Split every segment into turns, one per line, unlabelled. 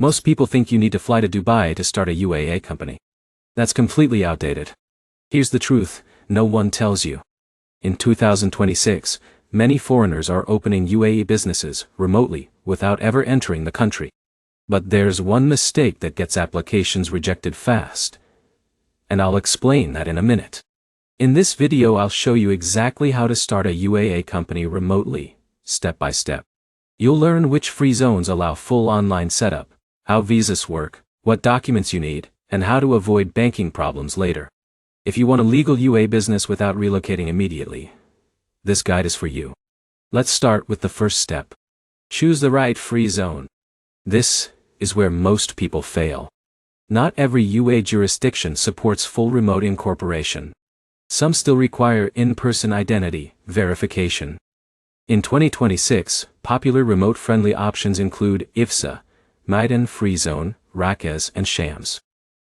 Most people think you need to fly to Dubai to start a UAE company. That's completely outdated. Here's the truth, no one tells you. In 2026, many foreigners are opening UAE businesses remotely without ever entering the country. But there's one mistake that gets applications rejected fast. And I'll explain that in a minute. In this video I'll show you exactly how to start a UAE company remotely, step by step. You'll learn which free zones allow full online setup, how visas work, what documents you need, and how to avoid banking problems later. If you want a legal UAE business without relocating immediately, this guide is for you. Let's start with the first step. Choose the right free zone. This is where most people fail. Not every UAE jurisdiction supports full remote incorporation. Some still require in-person identity verification. In 2026, popular remote-friendly options include IFSA, Maidan Free Zone, Rakaz, and Shams.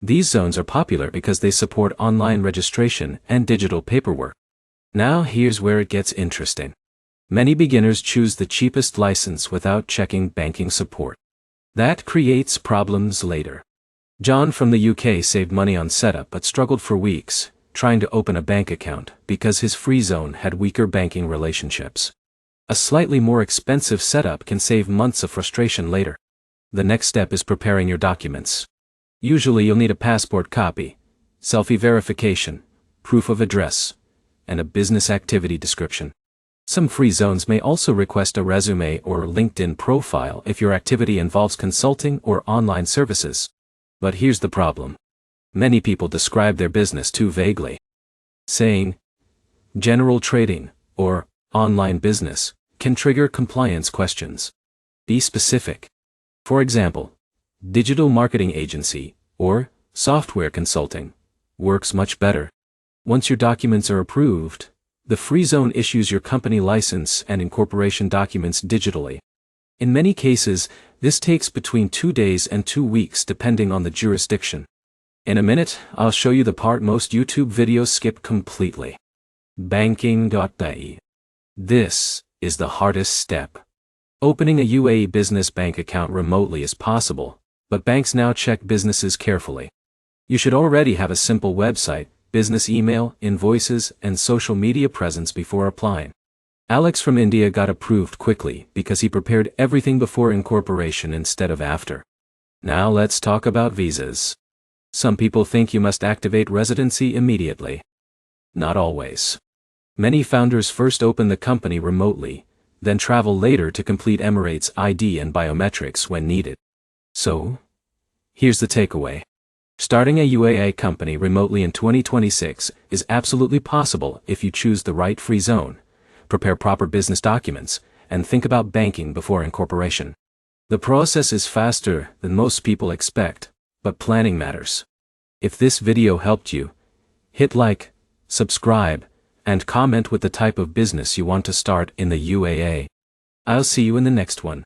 These zones are popular because they support online registration and digital paperwork. Now here's where it gets interesting. Many beginners choose the cheapest license without checking banking support. That creates problems later. John from the UK saved money on setup but struggled for weeks trying to open a bank account because his free zone had weaker banking relationships. A slightly more expensive setup can save months of frustration later. The next step is preparing your documents. Usually you'll need a passport copy, selfie verification, proof of address, and a business activity description. Some free zones may also request a resume or LinkedIn profile if your activity involves consulting or online services. But here's the problem. Many people describe their business too vaguely. Saying general trading or online business can trigger compliance questions. Be specific. For example, digital marketing agency or software consulting works much better. Once your documents are approved, the free zone issues your company license and incorporation documents digitally. In many cases, this takes between 2 days and 2 weeks depending on the jurisdiction. In a minute, I'll show you the part most YouTube videos skip completely. Banking.ie. This is the hardest step. Opening a UAE business bank account remotely is possible, but banks now check businesses carefully. You should already have a simple website, business email, invoices, and social media presence before applying. Alex from India got approved quickly because he prepared everything before incorporation instead of after. Now let's talk about visas. Some people think you must activate residency immediately. Not always. Many founders first open the company remotely, then travel later to complete Emirates ID and biometrics when needed. So, here's the takeaway. Starting a UAE company remotely in 2026 is absolutely possible if you choose the right free zone, prepare proper business documents, and think about banking before incorporation. The process is faster than most people expect, but planning matters. If this video helped you, hit like, subscribe, and comment with the type of business you want to start in the UAE. I'll see you in the next one.